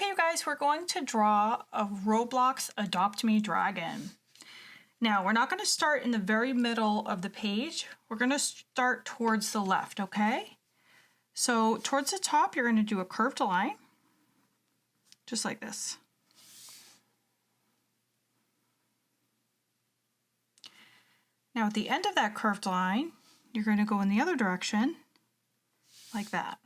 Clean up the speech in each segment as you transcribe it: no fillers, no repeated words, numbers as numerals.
Okay, you guys, we're going to draw a Roblox Adopt Me dragon. Now, we're not going to start in the very middle of the page. We're going to start towards the left, okay? So towards the top, you're going to do a curved line, just like this. Now, at the end of that curved line, you're going to go in the other direction, like that.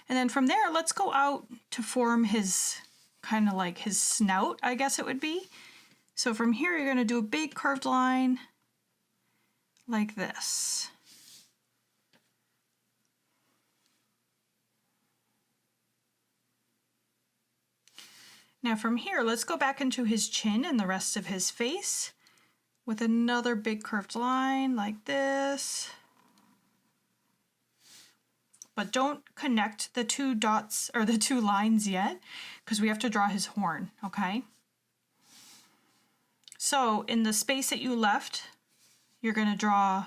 And then from there, let's go out to form his, kind of like his snout, I guess it would be. So from here, you're going to do a big curved line like this. Now from here, let's go back into his chin and the rest of his face with another big curved line like this. But don't connect the two dots or the two lines yet because we have to draw his horn, okay? So in the space that you left, you're going to draw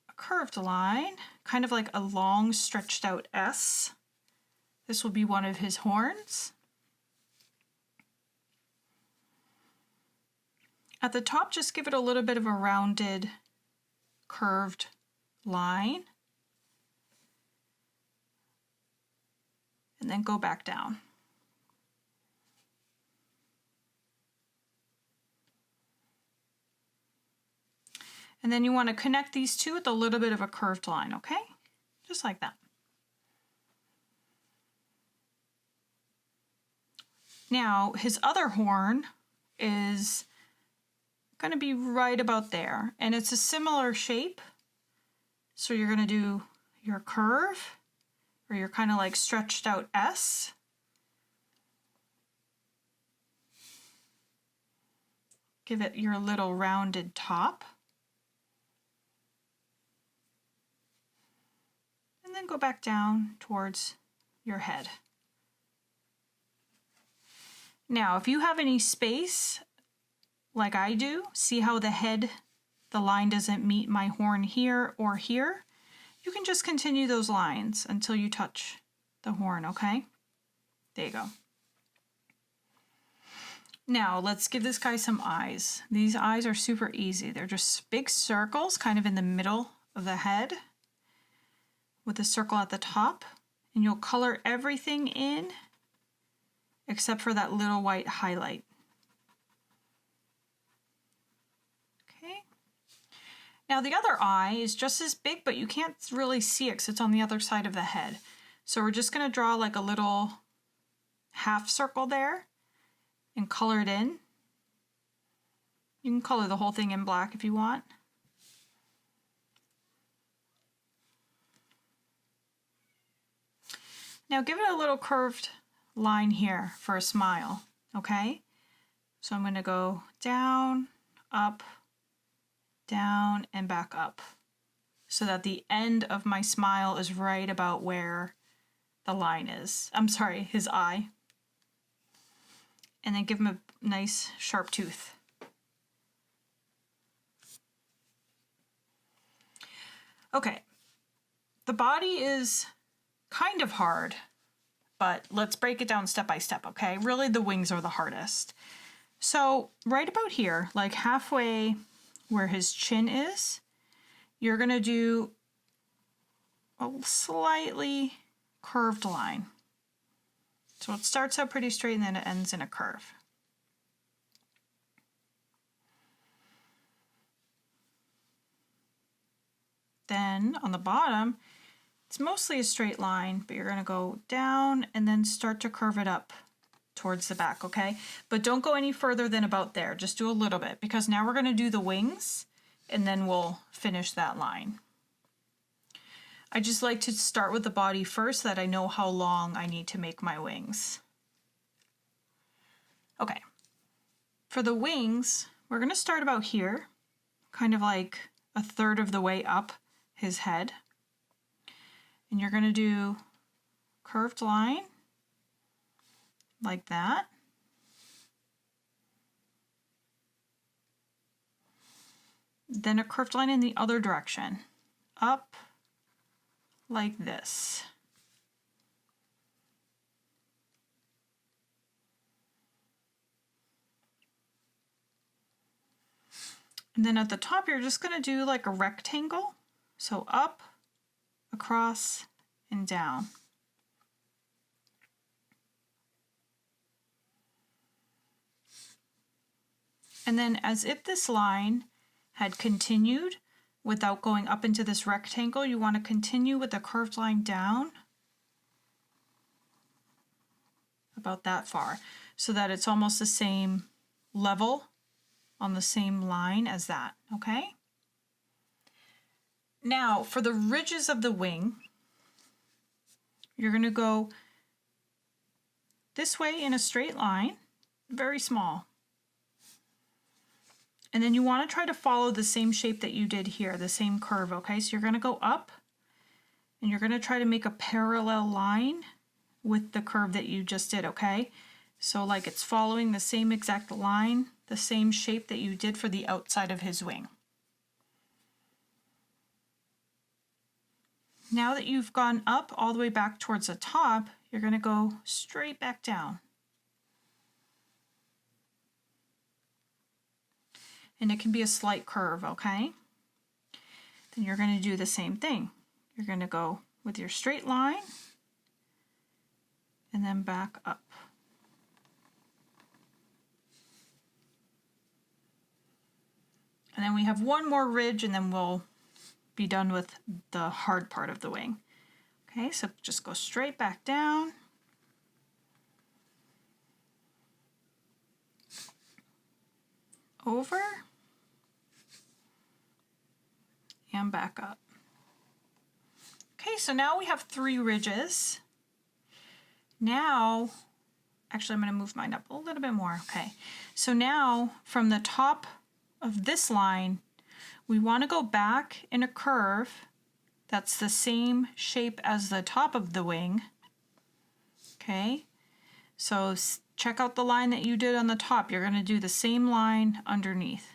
a curved line, kind of like a long stretched out S. This will be one of his horns. At the top, just give it a little bit of a rounded, curved line. And then go back down. And then you want to connect these two with a little bit of a curved line, okay? Just like that. Now, his other horn is going to be right about there, and it's a similar shape. So you're going to do your curve, or your kind of like stretched out S. Give it your little rounded top. And then go back down towards your head. Now, if you have any space, like I do, see how the line doesn't meet my horn here or here? You can just continue those lines until you touch the horn, okay? There you go. Now, let's give this guy some eyes. These eyes are super easy. They're just big circles kind of in the middle of the head with a circle at the top. And you'll color everything in except for that little white highlight. Now the other eye is just as big, but you can't really see it because it's on the other side of the head. So we're just going to draw like a little half circle there and color it in. You can color the whole thing in black if you want. Now give it a little curved line here for a smile, okay? So I'm going to go down, up, down, and back up so that the end of my smile is right about where the line is. I'm sorry, his eye. And then give him a nice sharp tooth. Okay, the body is kind of hard, but let's break it down step by step, okay? Really, the wings are the hardest. So right about here, like halfway where his chin is, you're going to do a slightly curved line. So it starts out pretty straight and then it ends in a curve. Then on the bottom, it's mostly a straight line, but you're going to go down and then start to curve it up towards the back, okay? But don't go any further than about there. Just do a little bit because now we're going to do the wings and then we'll finish that line. I just like to start with the body first so that I know how long I need to make my wings. Okay, for the wings, we're going to start about here, kind of like a third of the way up his head. And you're going to do curved line like that. then a curved line in the other direction, up like this. And then at the top, you're just going to do like a rectangle. So up, across, and down. And then as if this line had continued without going up into this rectangle, you want to continue with a curved line down about that far so that it's almost the same level on the same line as that, okay? Now for the ridges of the wing, you're going to go this way in a straight line, very small. And then you want to try to follow the same shape that you did here, the same curve, okay? So you're going to go up and you're going to try to make a parallel line with the curve that you just did, okay? So like it's following the same exact line, the same shape that you did for the outside of his wing. Now that you've gone up all the way back towards the top, you're going to go straight back down. And it can be a slight curve, okay? Then you're going to do the same thing. You're going to go with your straight line and then back up. And then we have one more ridge and then we'll be done with the hard part of the wing. Okay, so just go straight back down. Over and back up. Okay, so now we have 3 ridges. Now, actually I'm going to move mine up a little bit more. Okay, so now from the top of this line, we want to go back in a curve that's the same shape as the top of the wing. Okay, so check out the line that you did on the top. You're going to do the same line underneath.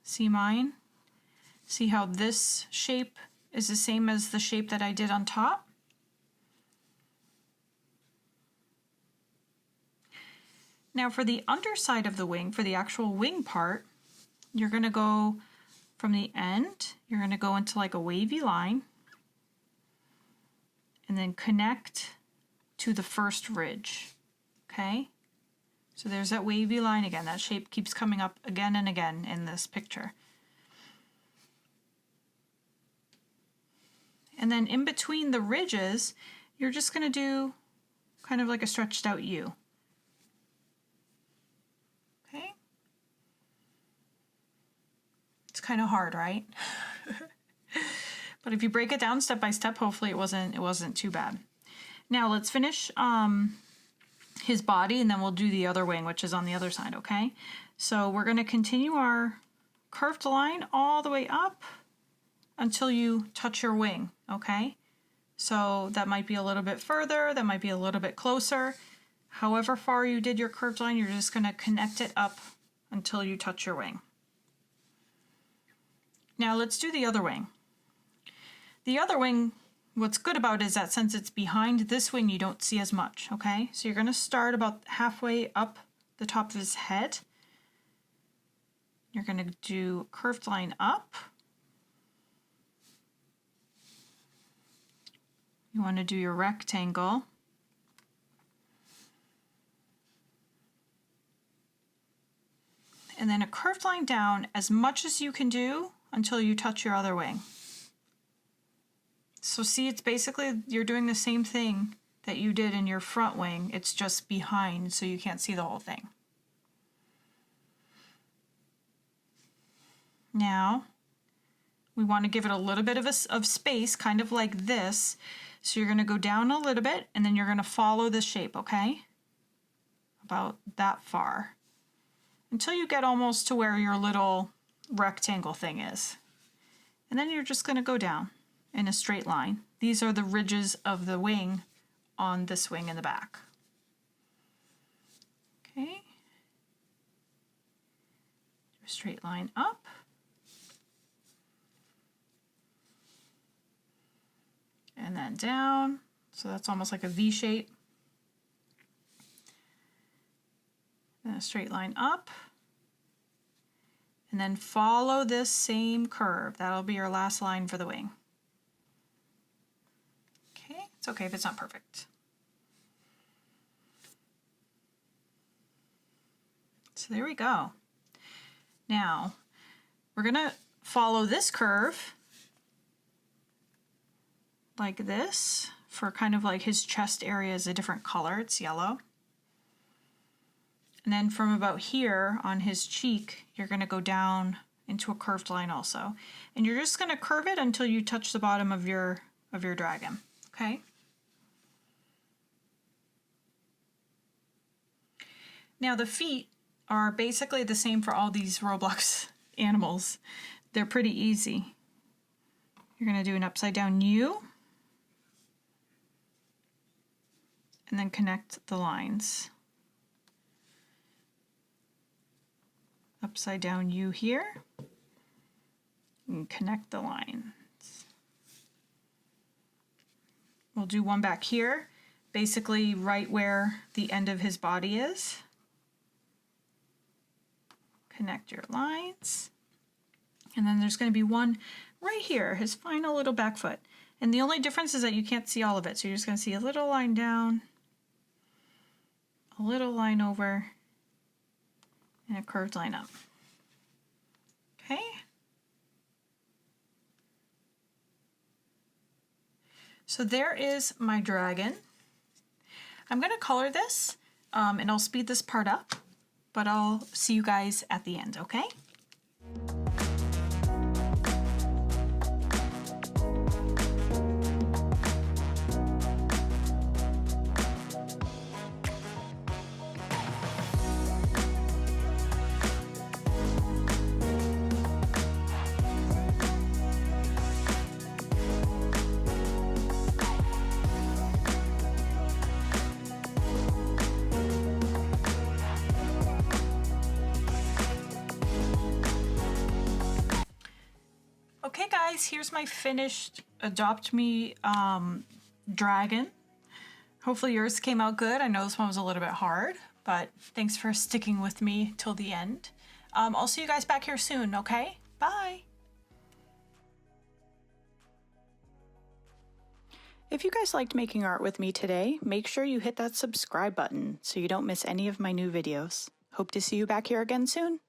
See mine? See how this shape is the same as the shape that I did on top? Now for the underside of the wing, for the actual wing part, you're going to go from the end, you're going to go into like a wavy line and then connect to the first ridge, okay? So there's that wavy line again. That shape keeps coming up again and again in this picture. And then in between the ridges, you're just going to do kind of like a stretched out U. Okay? It's kind of hard, right? But if you break it down step by step, hopefully it wasn't too bad. Now let's finish his body and then we'll do the other wing, which is on the other side, okay? So we're going to continue our curved line all the way up until you touch your wing, okay? So that might be a little bit further, that might be a little bit closer. However far you did your curved line, you're just going to connect it up until you touch your wing. Now let's do the other wing. The other wing, what's good about it is that since it's behind this wing, you don't see as much, okay? So you're going to start about halfway up the top of his head. You're going to do curved line up. You want to do your rectangle. And then a curved line down as much as you can do until you touch your other wing. So see, it's basically, you're doing the same thing that you did in your front wing. It's just behind, so you can't see the whole thing. Now, we want to give it a little bit of space, kind of like this. So you're going to go down a little bit, and then you're going to follow the shape, okay? About that far. Until you get almost to where your little rectangle thing is. And then you're just going to go down in a straight line. These are the ridges of the wing on this wing in the back. Okay. Straight line up. And then down. So that's almost like a V shape. Then a straight line up. And then follow this same curve. That'll be your last line for the wing. Okay, it's okay if it's not perfect. So there we go. Now, we're gonna follow this curve like this for kind of like his chest area is a different color, it's yellow. And then from about here on his cheek, you're gonna go down into a curved line also. And you're just gonna curve it until you touch the bottom of your dragon, okay? Now the feet are basically the same for all these Roblox animals. They're pretty easy. You're gonna do an upside down U, and then connect the lines. Upside down U here, and connect the lines. We'll do one back here, basically right where the end of his body is. Connect your lines. And then there's going to be one right here, his final little back foot. And the only difference is that you can't see all of it. So you're just going to see a little line down, a little line over, and a curved line up. Okay. So there is my dragon. I'm going to color this and I'll speed this part up, but I'll see you guys at the end, okay? Okay guys, here's my finished Adopt Me dragon. Hopefully yours came out good. I know this one was a little bit hard, but thanks for sticking with me till the end. I'll see you guys back here soon, okay? Bye! If you guys liked making art with me today, make sure you hit that subscribe button so you don't miss any of my new videos. Hope to see you back here again soon.